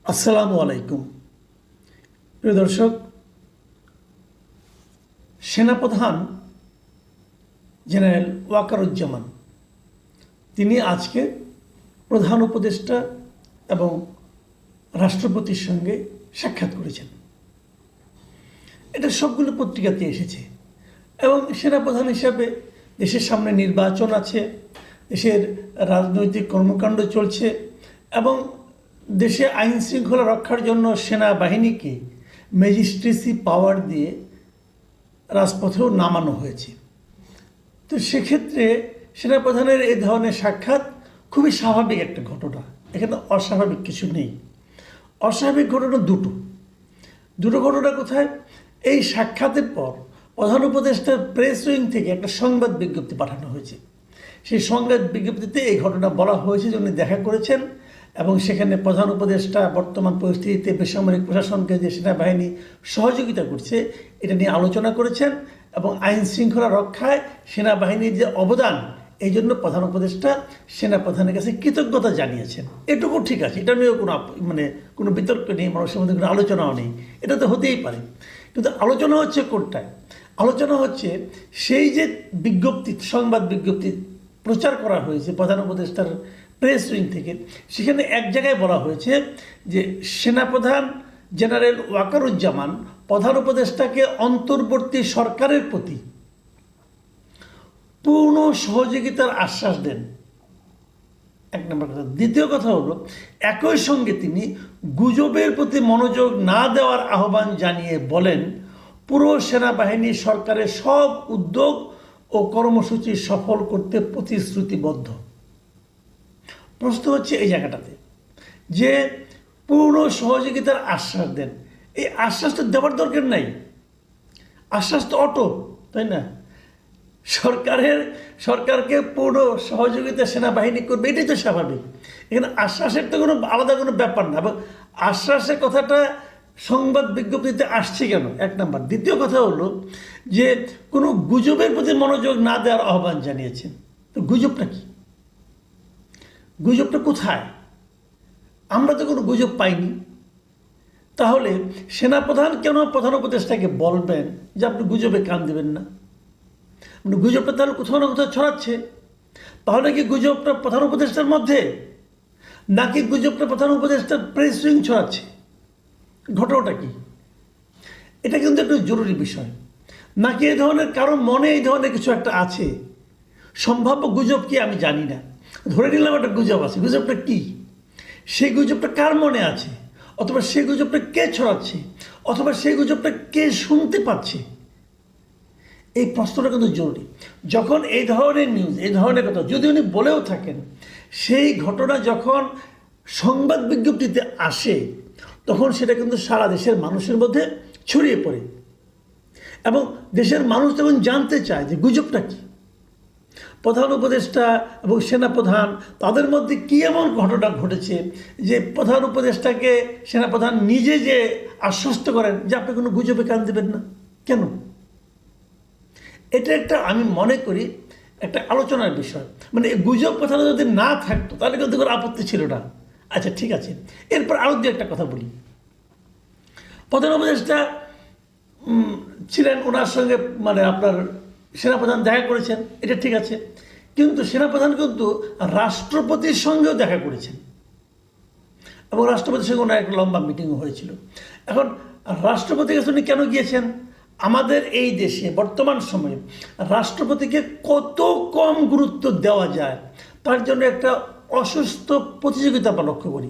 আসসালামু আলাইকুম। প্রিয় দর্শক, সেনাপ্রধান জেনারেল ওয়াকারুজ্জামান তিনি আজকে প্রধান উপদেষ্টা এবং রাষ্ট্রপতির সঙ্গে সাক্ষাৎ করেছেন। এটা সবগুলো পত্রিকাতে এসেছে এবং সেনাপ্রধান হিসাবে দেশের সামনে নির্বাচন আছে, দেশের রাজনৈতিক কর্মকাণ্ড চলছে এবং দেশে আইন শৃঙ্খলা রক্ষার জন্য সেনাবাহিনীকে ম্যাজিস্ট্রেসি পাওয়ার দিয়ে রাজপথেও নামানো হয়েছে। তো সেক্ষেত্রে সেনাপ্রধানের এই ধরনের সাক্ষাৎ খুবই স্বাভাবিক একটা ঘটনা, এখানে অস্বাভাবিক কিছু নেই। অস্বাভাবিক ঘটনা দুটো ঘটনা কোথায়? এই সাক্ষাতের পর প্রধান উপদেষ্টার প্রেস উইং থেকে একটা সংবাদ বিজ্ঞপ্তি পাঠানো হয়েছে। সেই সংবাদ বিজ্ঞপ্তিতে এই ঘটনা বলা হয়েছে যে উনি দেখা করেছেন এবং সেখানে প্রধান উপদেষ্টা বর্তমান পরিস্থিতিতে বেসামরিক প্রশাসনকে যে সেনাবাহিনী সহযোগিতা করছে এটা নিয়ে আলোচনা করেছেন এবং আইন শৃঙ্খলা রক্ষায় সেনাবাহিনীর যে অবদান এই জন্য প্রধান উপদেষ্টা সেনাপ্রধানের কাছে কৃতজ্ঞতা জানিয়েছেন। এটুকু ঠিক আছে, এটা নিয়েও কোনো বিতর্ক নেই, মানুষের মধ্যে কোনো আলোচনাও নেই, এটা তো হতেই পারে। কিন্তু আলোচনা হচ্ছে কোনটায়? আলোচনা হচ্ছে সেই যে বিজ্ঞপ্তি, সংবাদ বিজ্ঞপ্তি প্রচার করা হয়েছে প্রধান উপদেষ্টার প্রেস উইং থেকে, সেখানে এক জায়গায় বলা হয়েছে যে সেনাপ্রধান জেনারেল ওয়াকারুজ্জামান প্রধান উপদেষ্টাকে অন্তর্বর্তী সরকারের প্রতি পূর্ণ সহযোগিতার আশ্বাস দেন, এক নম্বর কথা। দ্বিতীয় কথা হলো একই সঙ্গে তিনি গুজবের প্রতি মনোযোগ না দেওয়ার আহ্বান জানিয়ে বলেন পুরো সেনাবাহিনী সরকারের সব উদ্যোগ ও কর্মসূচি সফল করতে প্রতিশ্রুতিবদ্ধ। প্রশ্ন হচ্ছে এই জায়গাটাতে যে পূর্ণ সহযোগিতার আশ্বাস দেন, এই আশ্বাস তো দেওয়ার দরকার নাই, আশ্বাস তো অটো, তাই না? সরকারকে পূর্ণ সহযোগিতা সেনাবাহিনী করবে, এটাই তো স্বাভাবিক। এখানে আশ্বাসের তো কোনো আলাদা কোনো ব্যাপার না। এবং আশ্বাসের কথাটা সংবাদ বিজ্ঞপ্তিতে আসছে কেন, এক নাম্বার। দ্বিতীয় কথা হলো যে কোনো গুজবের প্রতি মনোযোগ না দেওয়ার আহ্বান জানিয়েছেন। তো গুজবটা কি? গুজবটা কোথায়? আমরা তো কোনো গুজব পাইনি। তাহলে সেনাপ্রধান কেন প্রধান উপদেষ্টাকে বলবেন যে আপনি গুজবে কান দেবেন না? মানে গুজবটা তাহলে কোথাও না কোথাও ছড়াচ্ছে। তাহলে কি গুজবটা প্রধান উপদেষ্টার মধ্যে, নাকি গুজবটা প্রধান উপদেষ্টার প্রেস উইং ছড়াচ্ছে? ঘটনাটা কি? এটা কিন্তু একটু জরুরি বিষয়। নাকি এই ধরনের কারো মনে এই ধরনের কিছু একটা আছে? সম্ভাব্য গুজব কি আমি জানি না, ধরে নিলাম একটা গুজব আছে। গুজবটা কি? সেই গুজবটা কার মনে আছে, অথবা সেই গুজবটা কে ছড়াচ্ছে, অথবা সেই গুজবটা কে শুনতে পাচ্ছে? এই প্রশ্নটা কিন্তু জরুরি। যখন এই ধরনের নিউজ, এই ধরনের কথা যদি উনি বলেও থাকেন, সেই ঘটনা যখন সংবাদ বিজ্ঞপ্তিতে আসে তখন সেটা কিন্তু সারা দেশের মানুষের মধ্যে ছড়িয়ে পড়ে এবং দেশের মানুষ তখন জানতে চায় যে গুজবটা কি। প্রধান উপদেষ্টা এবং সেনাপ্রধান তাদের মধ্যে কী এমন ঘটনা ঘটেছে যে প্রধান উপদেষ্টাকে সেনাপ্রধান নিজে যে আশ্বস্ত করেন যে আপনি কোনো গুজবে কান দেবেন না? কেন? এটা একটা, আমি মনে করি একটা আলোচনার বিষয়। মানে গুজব কথাটা যদি না থাকতো তাহলে কিন্তু কোনো আপত্তি ছিল না। আচ্ছা, ঠিক আছে। এরপর আরও দু একটা কথা বলি। প্রধান উপদেষ্টা ছিলেন, ওনার সঙ্গে আপনার সেনাপ্রধান দেখা করেছেন, এটা ঠিক আছে। কিন্তু সেনাপ্রধান কিন্তু রাষ্ট্রপতির সঙ্গেও দেখা করেছেন এবং রাষ্ট্রপতির সঙ্গে ওনার একটা লম্বা মিটিংও হয়েছিল। এখন রাষ্ট্রপতির কাছে উনি কেন গিয়েছেন? আমাদের এই দেশে বর্তমান সময়ে রাষ্ট্রপতিকে কত কম গুরুত্ব দেওয়া যায় তার জন্য একটা অসুস্থ প্রতিযোগিতা আমরা লক্ষ্য করি।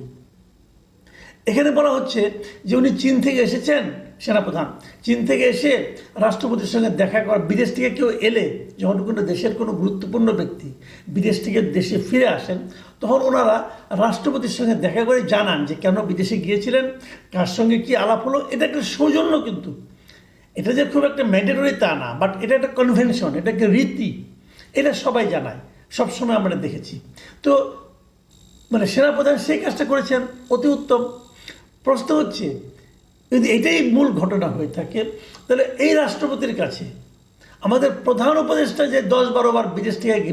এখানে বলা হচ্ছে যে উনি চীন থেকে এসেছেন, সেনাপ্রধান চীন থেকে এসে রাষ্ট্রপতির সঙ্গে দেখা করা। বিদেশ থেকে কেউ এলে, যখন কোনো দেশের কোনো গুরুত্বপূর্ণ ব্যক্তি বিদেশ থেকে দেশে ফিরে আসেন, তখন ওনারা রাষ্ট্রপতির সঙ্গে দেখা করে জানান যে কেন বিদেশে গিয়েছিলেন, কার সঙ্গে কী আলাপ হলো। এটা একটা সৌজন্য, কিন্তু এটা যে খুব একটা ম্যান্ডেটরি তা না, বাট এটা একটা কনভেনশন, এটা একটা রীতি, এটা সবাই জানায়, সবসময় আমরা দেখেছি। তো সেনাপ্রধান সেই কাজটা করেছেন, অতি উত্তম। প্রশ্ন হচ্ছে যদি এটাই মূল ঘটনা হয়ে থাকে তাহলে এই রাষ্ট্রপতির কাছে আমাদের প্রধান উপদেষ্টা যে 10-12 বার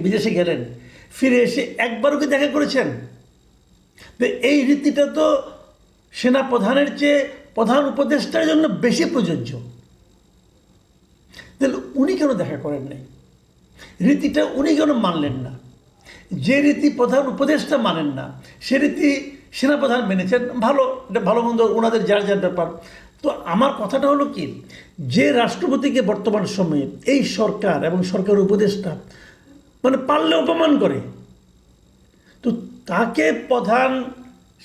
বিদেশে গেলেন, ফিরে এসে একবারও কি দেখা করেছেন? এই রীতিটা তো সেনা প্রধানের চেয়ে প্রধান উপদেষ্টার জন্য বেশি প্রযোজ্য, তাহলে উনি কেন দেখা করেন নাই? রীতিটা উনি কেন মানলেন না? যে রীতি প্রধান উপদেষ্টা মানেন না সে রীতি সেনাপ্রধান মেনেছেন। ভালো, এটা ভালো মন্দ ওনাদের যার যার ব্যাপার। তো আমার কথাটা হলো কি, যে রাষ্ট্রপতিকে বর্তমান সময়ে এই সরকার এবং সরকারের উপদেষ্টা মানে পারলে অপমান করে, তো তাকে প্রধান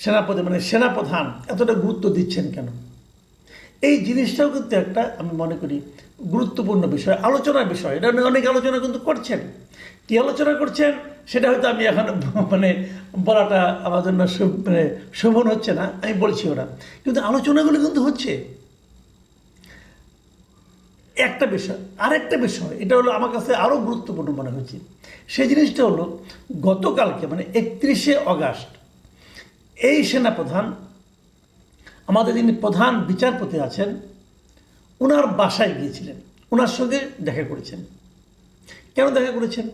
সেনাপতি মানে সেনাপ্রধান এতটা গুরুত্ব দিচ্ছেন কেন? এই জিনিসটাও কিন্তু একটা আমি মনে করি গুরুত্বপূর্ণ বিষয়, আলোচনার বিষয়। এটা নিয়ে অনেক আলোচনা কিন্তু করছেন। কী আলোচনা করছেন সেটা হয়তো আমি এখন মানে বলাটা আমার জন্য মানে শোভন হচ্ছে না, আমি বলছি ওরা, কিন্তু আলোচনাগুলো কিন্তু হচ্ছে। একটা বিষয়, আরেকটা বিষয়, এটা হলো আমার কাছে আরও গুরুত্বপূর্ণ মনে হচ্ছে। সেই জিনিসটা হলো গতকালকে মানে 31শে অগাস্ট এই সেনাপ্রধান আমাদের যিনি প্রধান বিচারপতি আছেন ওনার বাসায় গিয়েছিলেন, ওনার সঙ্গে দেখা করেছেন। কেন দেখা করেছেন?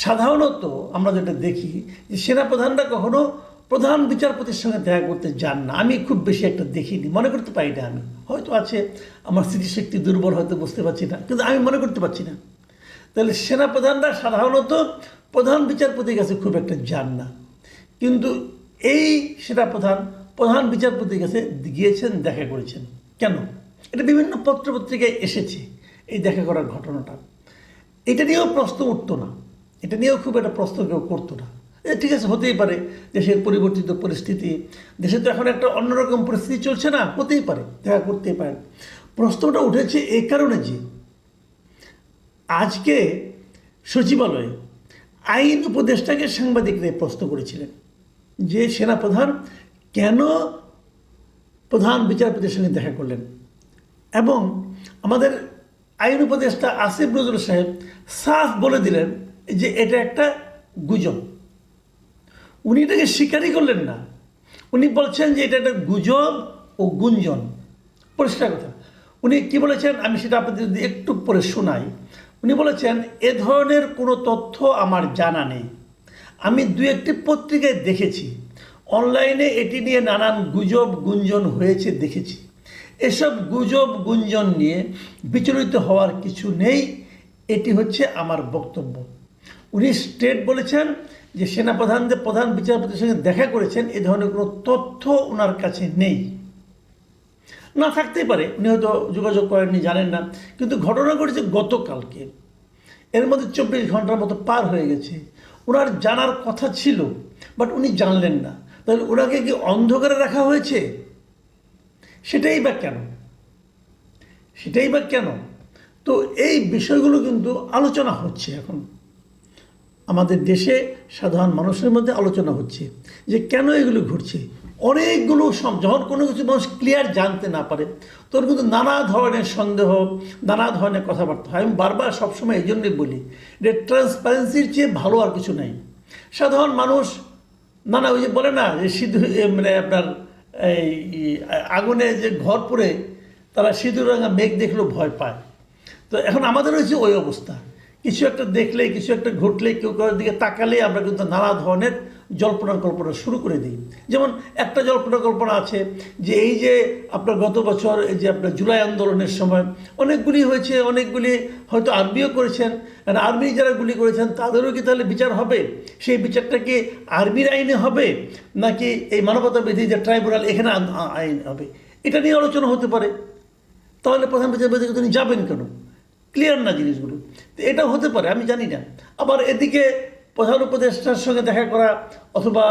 সাধারণত আমরা যেটা দেখি যে সেনাপ্রধানরা কখনো প্রধান বিচারপতির সঙ্গে দেখা করতে যান না। আমি খুব বেশি একটা দেখিনি, মনে করতে পারি না। আমি হয়তো আছে, আমার স্মৃতিশক্তি দুর্বল, হয়তো বুঝতে পারছি না, কিন্তু আমি মনে করতে পারছি না। তাহলে সেনাপ্রধানরা সাধারণত প্রধান বিচারপতির কাছে খুব একটা যান না, কিন্তু এই সেনাপ্রধান প্রধান বিচারপতির কাছে গিয়েছেন, দেখা করেছেন। কেন? এটা বিভিন্ন পত্রপত্রিকায় এসেছে এই দেখা করার ঘটনাটা। এটা নিয়েও প্রশ্ন উঠতো না, এটা নিয়েও খুব একটা প্রশ্ন কেউ করতো না। ঠিক আছে, হতেই পারে, দেশের পরিবর্তিত পরিস্থিতি, দেশে তো এখন একটা অন্যরকম পরিস্থিতি চলছে না, হতেই পারে, দেখা করতেই পারেন। প্রশ্নটা উঠেছে এই কারণে যে আজকে সচিবালয়ে আইন উপদেষ্টাকে সাংবাদিকরা প্রশ্ন করেছিলেন যে সেনাপ্রধান কেন প্রধান বিচারপতির সঙ্গে দেখা করলেন, এবং আমাদের আইন উপদেষ্টা আসিফ নজরুল সাহেব সাফ বলে দিলেন যে এটা একটা গুজব। উনি এটাকে স্বীকারই করলেন না, উনি বলছেন যে এটা একটা গুজব ও গুঞ্জন। পরিষ্কার কথা। উনি কি বলেছেন আমি সেটা আপনাদের যদি একটু পরে শোনাই। উনি বলেছেন এ ধরনের কোনো তথ্য আমার জানা নেই, আমি দু একটি পত্রিকায় দেখেছি, অনলাইনে এটি নিয়ে নানান গুজব গুঞ্জন হয়েছে দেখেছি। এসব গুজব গুঞ্জন নিয়ে বিচলিত হওয়ার কিছু নেই, এটি হচ্ছে আমার বক্তব্য। উনি স্টেট বলেছেন যে সেনাপ্রধানদের প্রধান বিচারপতির সঙ্গে দেখা করেছেন, এ ধরনের কোনো তথ্য ওনার কাছে নেই। না থাকতেই পারে, উনি হয়তো যোগাযোগ করেননি, জানেন না। কিন্তু ঘটনা ঘটেছে গতকালকে, এর মধ্যে 24 ঘন্টার মতো পার হয়ে গেছে। ওনার জানার কথা ছিল, বাট উনি জানলেন না। তাহলে ওনাকে কি অন্ধকারে রাখা হয়েছে? সেটাই বা কেন? সেটাই বা কেন? তো এই বিষয়গুলো কিন্তু আলোচনা হচ্ছে এখন আমাদের দেশে, সাধারণ মানুষের মধ্যে আলোচনা হচ্ছে যে কেন এগুলো ঘটছে। অনেকগুলো যখন কোনো কিছু মানুষ ক্লিয়ার জানতে না পারে তখন কিন্তু নানা ধরনের সন্দেহ, নানা ধরনের কথাবার্তা হয়। আমি বারবার সবসময় এই জন্যই বলি যে ট্রান্সপারেন্সির চেয়ে ভালো আর কিছু নেই। সাধারণ মানুষ নানা ওই যে বলে না যে সিঁদুর মানে আপনার এই আগুনে যে ঘর পড়ে তারা সিঁদুর রাঙা মেঘ দেখলেও ভয় পায়। তো এখন আমাদের হয়েছে ওই অবস্থা। কিছু একটা দেখলে, কিছু একটা ঘটলে, কেউ কারোর দিকে তাকালে আমরা কিন্তু নানা ধরনের জল্পনা কল্পনা শুরু করে দিই। যেমন একটা জল্পনা কল্পনা আছে যে এই যে আপনার গত বছর এই যে আপনার জুলাই আন্দোলনের সময় অনেকগুলি হয়েছে, অনেকগুলি হয়তো আর্মিও করেছেন, আর আর্মি যারা গুলি করেছেন তাদেরও কি তাহলে বিচার হবে? সেই বিচারটা কি আর্মির আইনে হবে নাকি এই মানবতাবিধি যে ট্রাইব্যুনাল এখানে আইন হবে? এটা নিয়ে আলোচনা হতে পারে। তাহলে প্রধান বিচারপতি তিনি যাবেন কেন? ক্লিয়ার না জিনিসগুলো। তো এটাও হতে পারে, আমি জানি না। আবার এদিকে প্রধান উপদেষ্টার সঙ্গে দেখা করা অথবা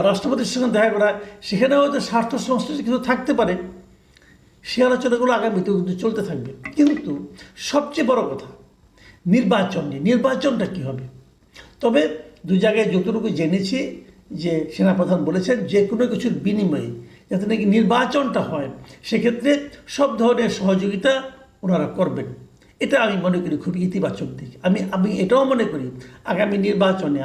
রাষ্ট্রপতির সঙ্গে দেখা করা, সেখানে হয়তো স্বার্থ সংশ্লিষ্ট কিছু থাকতে পারে। সে আলোচনাগুলো আগামীতেও কিন্তু চলতে থাকবে। কিন্তু সবচেয়ে বড় কথা নির্বাচন নিয়ে, নির্বাচনটা কী হবে। তবে দু জায়গায় যতটুকু জেনেছি যে সেনাপ্রধান বলেছেন যে কোনো কিছুর বিনিময়ে যাতে নাকি নির্বাচনটা হয়, সেক্ষেত্রে সব ধরনের সহযোগিতা ওনারা করবেন। এটা আমি মনে করি খুব ইতিবাচক দিক। আমি এটাও মনে করি আগামী নির্বাচনে